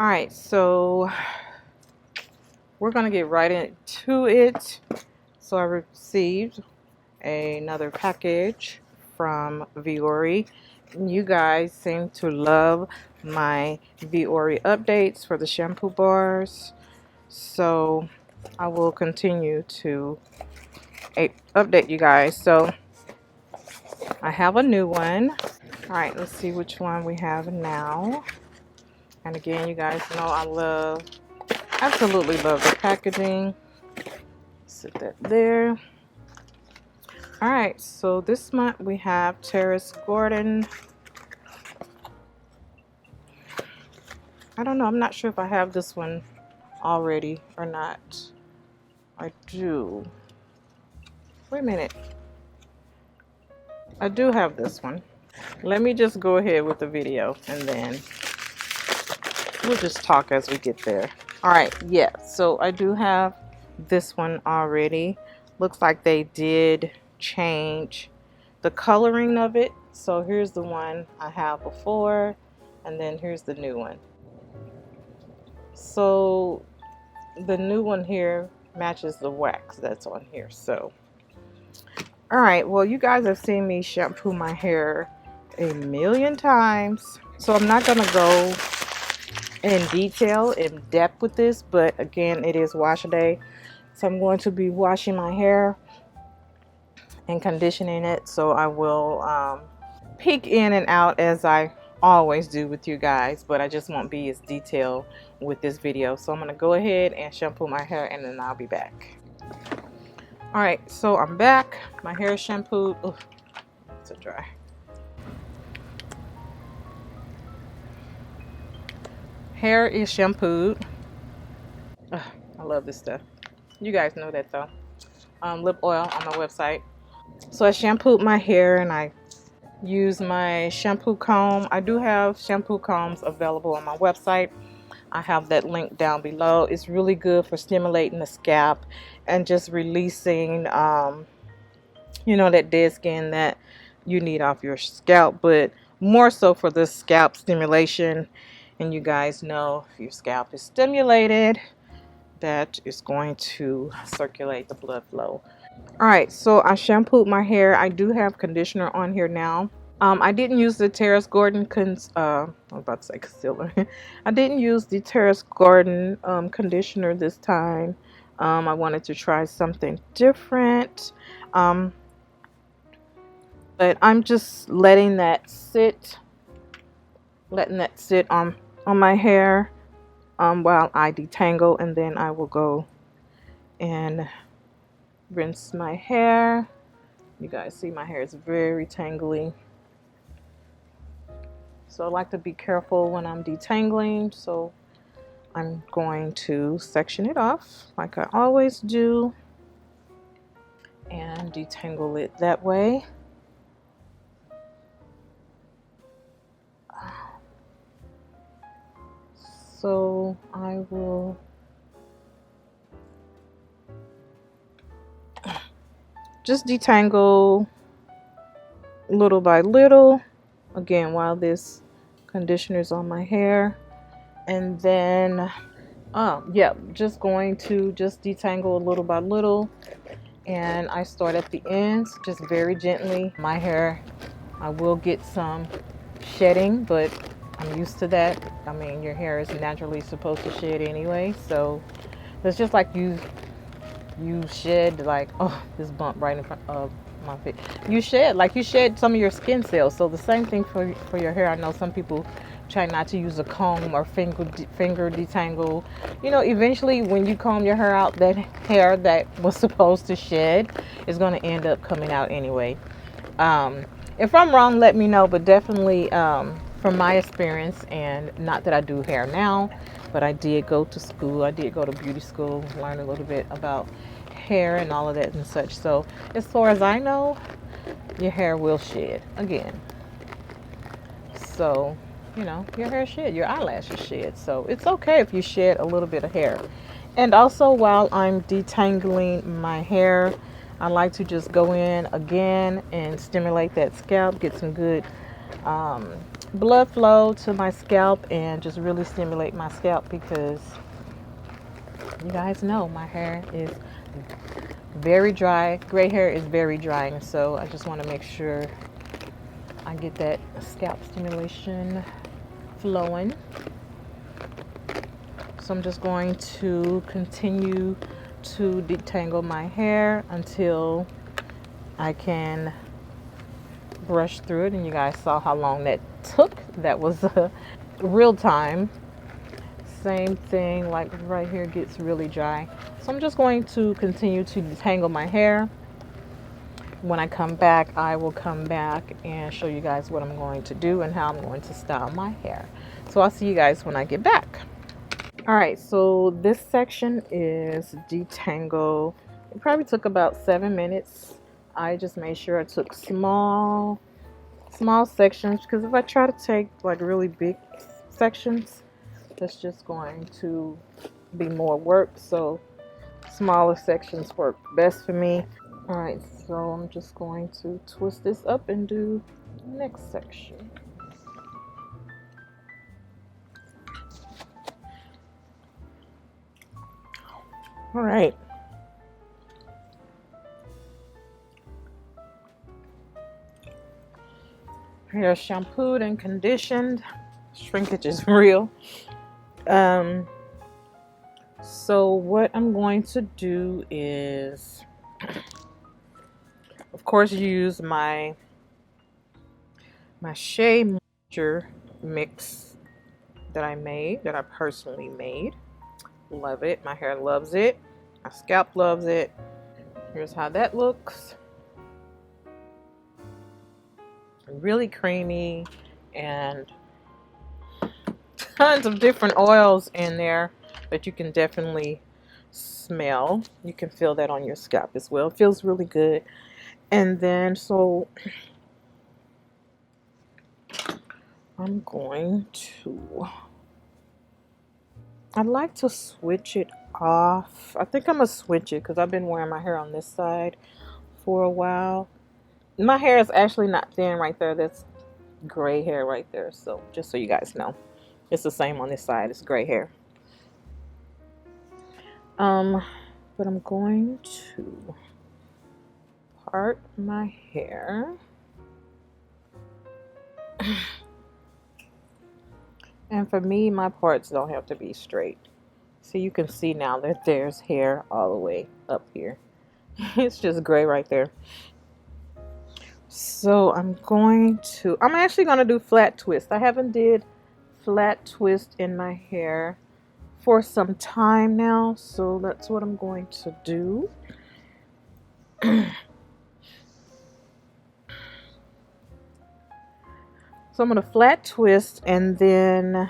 All right, so we're gonna get right into it. So I received another package from Viori. You guys seem to love my Viori updates for the shampoo bars, so I will continue to update you guys. So I have a new one. All right, let's see which one we have now. And again, you guys know I absolutely love the packaging. Sit that there. All right, so this month we have Terrace Gordon. I don't know, I'm not sure if I have this one already or not. I do. Wait a minute. I do have this one. Let me just go ahead with the video and then we'll just talk as we get there. All right, yeah, so I do have this one already. Looks like they did change the coloring of it. So here's the one I have before, and then here's the new one. So the new one here matches the wax that's on here. So all right, well, you guys have seen me shampoo my hair a million times, so I'm not gonna go in detail, in depth with this, but again, it is wash day, so I'm going to be washing my hair and conditioning it. So I will peek in and out as I always do with you guys, but I just won't be as detailed with this video. So I'm gonna go ahead and shampoo my hair and then I'll be back. All right, so I'm back. My hair is shampooed. Ooh, it's so dry. Hair is shampooed. Ugh, I love this stuff. You guys know that though. Lip oil on my website. So I shampooed my hair and I use my shampoo comb. I do have shampoo combs available on my website. I have that link down below. It's really good for stimulating the scalp and just releasing you know, that dead skin that you need off your scalp, but more so for the scalp stimulation. And you guys know if your scalp is stimulated, that is going to circulate the blood flow. All right, so I shampooed my hair. I do have conditioner on here now. I didn't use the Terrace Gordon I was about to say concealer. I didn't use the Terrace Gordon conditioner this time. I wanted to try something different. But I'm just letting that sit on my hair while I detangle, and then I will go and rinse my hair. You guys see my hair is very tangly, so I like to be careful when I'm detangling. So I'm going to section it off like I always do and detangle it that way. So I will just detangle little by little, again, while this conditioner is on my hair. And then yeah, just going to just detangle little by little, and I start at the ends just very gently. My hair, I will get some shedding, but I'm used to that. I mean, your hair is naturally supposed to shed anyway, so it's just like you shed, like, oh, this bump right in front of my face. You shed some of your skin cells. So the same thing for your hair. I know some people try not to use a comb or finger detangle. You know, eventually when you comb your hair out, that hair that was supposed to shed is going to end up coming out anyway. If I'm wrong, let me know, but definitely from my experience, and not that I do hair now, but I did go to school. I did go to beauty school, learn a little bit about hair and all of that and such. So as far as I know, your hair will shed again. So, you know, your hair shed, your eyelashes shed. So it's okay if you shed a little bit of hair. And also, while I'm detangling my hair, I like to just go in again and stimulate that scalp, get some good blood flow to my scalp and just really stimulate my scalp, because you guys know my hair is very dry. Gray hair is very drying, so I just want to make sure I get that scalp stimulation flowing. So I'm just going to continue to detangle my hair until I can brush through it, and you guys saw how long that took. That was real time. Same thing, like right here gets really dry. So I'm just going to continue to detangle my hair. When I come back, I will come back and show you guys what I'm going to do and how I'm going to style my hair. So I'll see you guys when I get back. Alright, so this section is detangle. It probably took about 7 minutes. I just made sure I took small sections, because if I try to take like really big sections, that's just going to be more work. So smaller sections work best for me. Alright, so I'm just going to twist this up and do the next section. All right. Hair shampooed and conditioned. Shrinkage is real. So what I'm going to do is, of course, use my Shea Moisture mix that I personally made. Love it. My hair loves it. My scalp loves it. Here's how that looks. Really creamy and tons of different oils in there that you can definitely smell. You can feel that on your scalp as well. It feels really good. And then so I'm going to, I'd like to switch it off. I think I'm gonna switch it because I've been wearing my hair on this side for a while. My hair is actually not thin right there. That's gray hair right there. So just so you guys know, it's the same on this side. It's gray hair. But I'm going to part my hair. And for me, my parts don't have to be straight. So you can see now that there's hair all the way up here. It's just gray right there. So I'm actually going to do flat twist. I haven't did flat twist in my hair for some time now. So that's what I'm going to do. So I'm going to flat twist, and then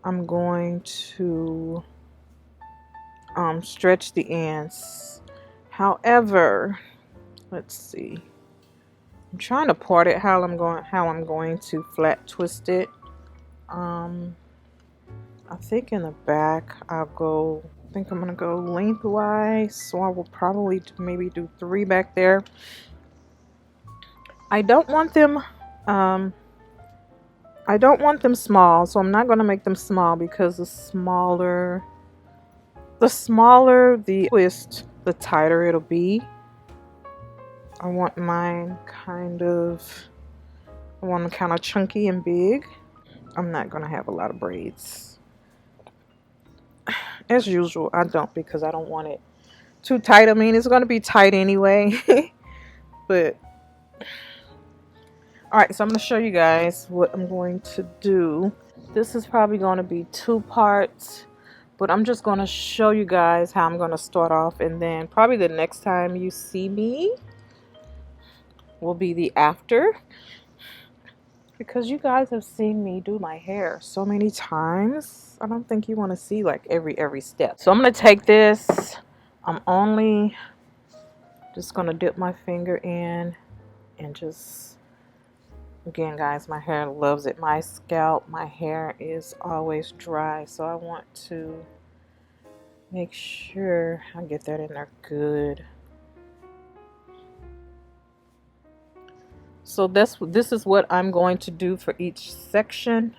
I'm going to stretch the ends. However, let's see. I'm trying to part it how I'm going to flat twist it. I think in the back I think I'm gonna go lengthwise, so I will probably maybe do 3 back there. I don't want them small, so I'm not gonna make them small, because the smaller the twist, the tighter it'll be. I want mine kind of chunky and big. I'm not gonna have a lot of braids. As usual, I don't, because I don't want it too tight. I mean, it's gonna be tight anyway. But alright, so I'm gonna show you guys what I'm going to do. This is probably gonna be 2 parts, but I'm just gonna show you guys how I'm gonna start off, and then probably the next time you see me will be the after, because you guys have seen me do my hair so many times. I don't think you want to see like every step. So I'm gonna take this. I'm only just gonna dip my finger in and just, again guys, my hair loves it. My scalp, my hair is always dry, so I want to make sure I get that in there good. So this is what I'm going to do for each section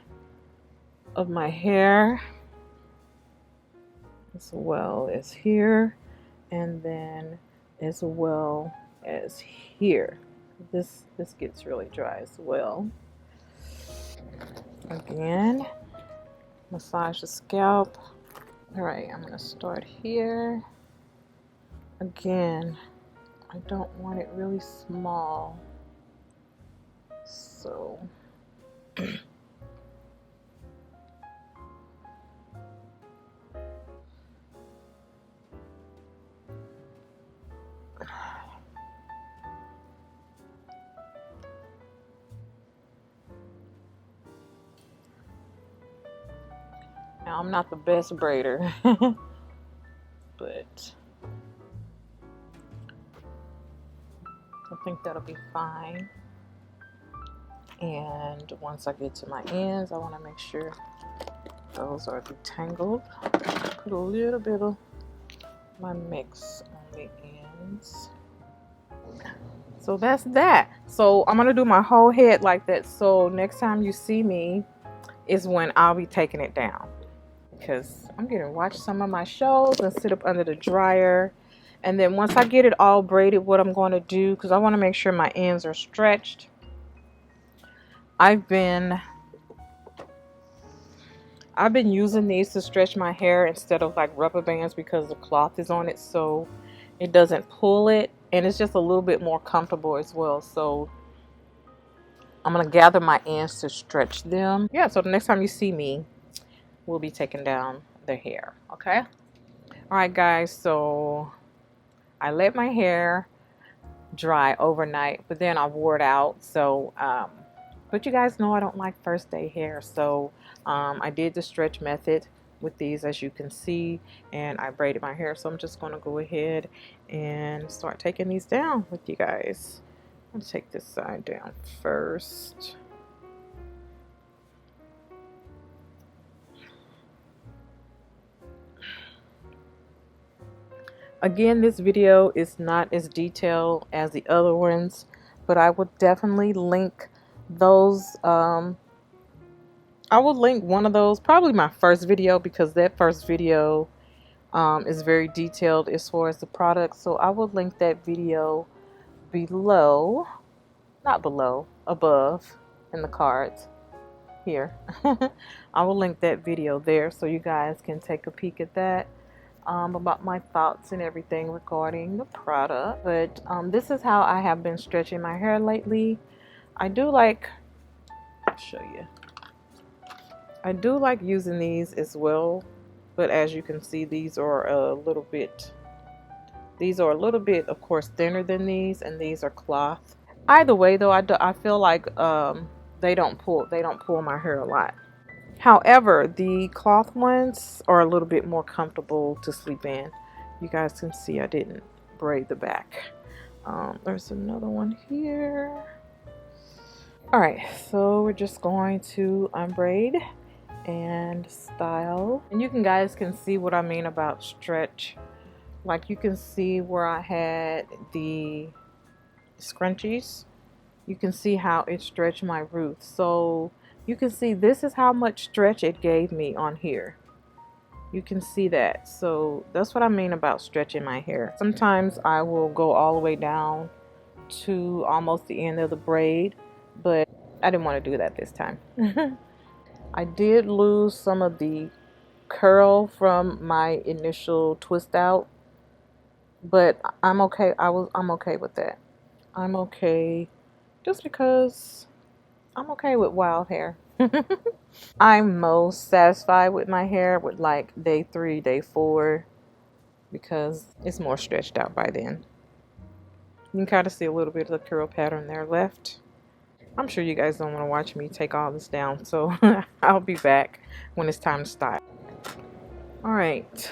of my hair, as well as here, and then as well as here. This gets really dry as well. Again, massage the scalp. All right, I'm gonna start here. Again, I don't want it really small, so now I'm not the best braider, but I think that'll be fine. And once I get to my ends, I want to make sure those are detangled. Put a little bit of my mix on the ends. So that's that. So I'm gonna do my whole head like that, so next time you see me is when I'll be taking it down, because I'm gonna watch some of my shows and sit up under the dryer. And then once I get it all braided, what I'm going to do, because I want to make sure my ends are stretched, I've been using these to stretch my hair instead of like rubber bands, because the cloth is on it so it doesn't pull it, and it's just a little bit more comfortable as well. So I'm gonna gather my ends to stretch them. Yeah, so the next time you see me, we'll be taking down the hair. Okay. All right guys, so I let my hair dry overnight, but then I wore it out. So but you guys know I don't like first day hair, so I did the stretch method with these, as you can see, and I braided my hair. So I'm just going to go ahead and start taking these down with you guys. I'm going to take this side down first. Again, this video is not as detailed as the other ones, but I would definitely link those. I will link one of those, probably my first video, because that first video is very detailed as far as the product. So I will link that video below, not below, above in the cards here. I will link that video there so you guys can take a peek at that, about my thoughts and everything regarding the product. But this is how I have been stretching my hair lately. I do like, I'll show you. I do like using these as well, but as you can see, these are a little bit, of course, thinner than these, and these are cloth. Either way though, I feel like they don't pull my hair a lot. However, the cloth ones are a little bit more comfortable to sleep in. You guys can see I didn't braid the back. There's another one here. Alright, so we're just going to unbraid and style, and you guys can see what I mean about stretch. Like, you can see where I had the scrunchies, you can see how it stretched my roots. So you can see this is how much stretch it gave me on here. You can see that. So that's what I mean about stretching my hair. Sometimes I will go all the way down to almost the end of the braid, but I didn't want to do that this time. I did lose some of the curl from my initial twist out, but I'm okay. I'm okay with that. I'm okay, just because I'm okay with wild hair. I'm most satisfied with my hair with like day 3, day 4, because it's more stretched out by then. You can kind of see a little bit of the curl pattern there left. I'm sure you guys don't want to watch me take all this down, so I'll be back when it's time to style. Alright,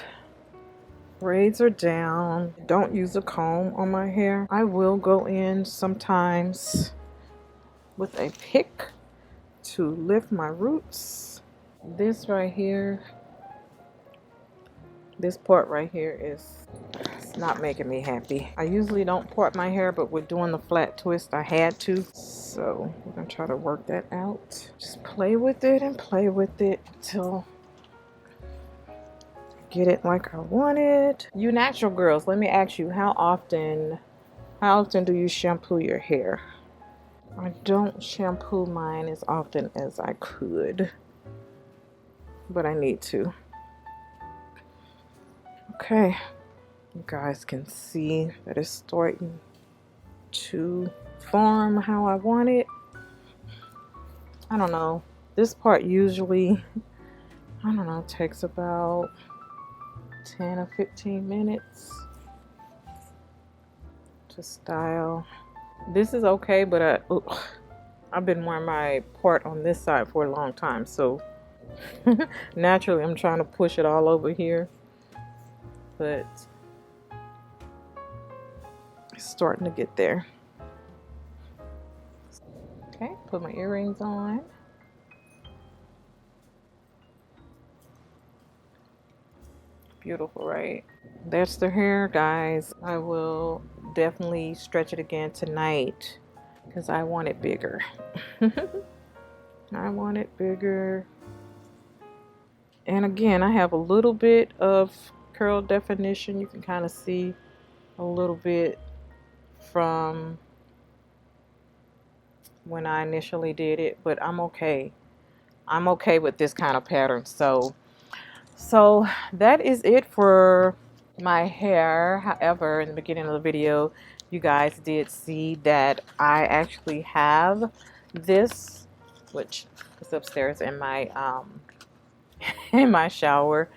braids are down. Don't use a comb on my hair. I will go in sometimes with a pick to lift my roots. This right here, this part right here is It's not making me happy. I usually don't part my hair, but with doing the flat twist, I had to. So we're gonna try to work that out. Just play with it and play with it until I get it like I want it. You natural girls, let me ask you, how often do you shampoo your hair? I don't shampoo mine as often as I could, but I need to. Okay, you guys can see that it's starting to form how I want it. I don't know, this part usually, I don't know, takes about 10 or 15 minutes to style. This is okay, but I've been wearing my part on this side for a long time, so naturally I'm trying to push it all over here, but it's starting to get there. Okay, put my earrings on. Beautiful, right? That's the hair, guys. I will definitely stretch it again tonight because I want it bigger. I want it bigger. And again, I have a little bit of curl definition. You can kind of see a little bit from when I initially did it, but I'm okay. I'm okay with this kind of pattern. So that is it for my hair. However, in the beginning of the video, you guys did see that I actually have this, which is upstairs in my in my shower,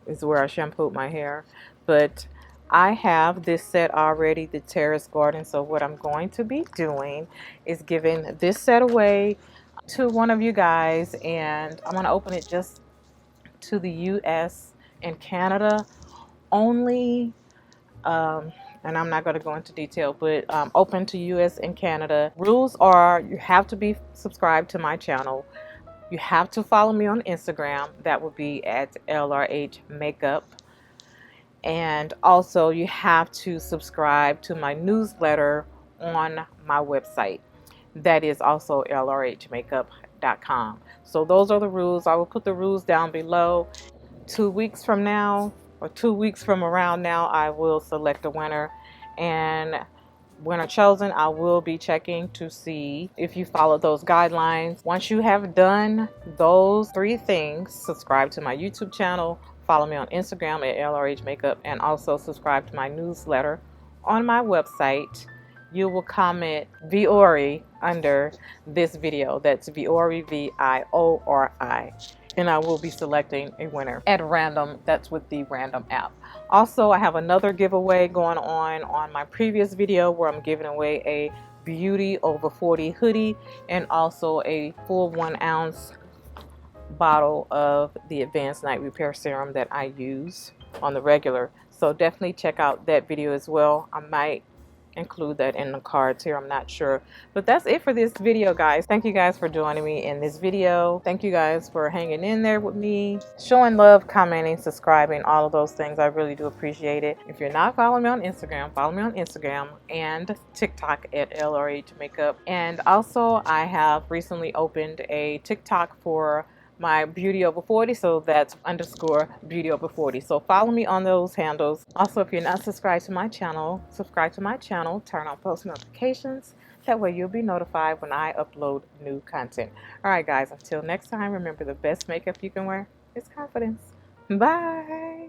is where I shampooed my hair. But I have this set already, the Terrace Garden. So what I'm going to be doing is giving this set away to one of you guys, and I'm going to open it just to the US and Canada only. And I'm not going to go into detail, but open to US and Canada. Rules are you have to be subscribed to my channel. You have to follow me on Instagram. That would be at LRHMAKEUP. And also you have to subscribe to my newsletter on my website. That is also LRHMakeup.com. So those are the rules. I will put the rules down below. 2 weeks from now, or 2 weeks from around now, I will select a winner. And winner chosen, I will be checking to see if you follow those guidelines. Once you have done those 3 things, subscribe to my YouTube channel, follow me on Instagram at LRHMakeup, and also subscribe to my newsletter on my website, you will comment Viori under this video. That's Viori, V-I-O-R-I. And I will be selecting a winner at random. That's with the random app. Also, I have another giveaway going on my previous video where I'm giving away a Beauty Over 40 hoodie and also a full 1 ounce bottle of the Advanced Night Repair Serum that I use on the regular. So definitely check out that video as well. I might include that in the cards here, I'm not sure. But that's it for this video, guys. Thank you guys for joining me in this video. Thank you guys for hanging in there with me, showing love, commenting, subscribing, all of those things. I really do appreciate it. If you're not following me on Instagram, follow me on Instagram and TikTok at LRHMakeup. And also I have recently opened a TikTok for my Beauty Over 40, so that's _ Beauty Over 40. So follow me on those handles. Also, if you're not subscribed to my channel, subscribe to my channel, turn on post notifications. That way you'll be notified when I upload new content. All right, guys, until next time, remember the best makeup you can wear is confidence. Bye.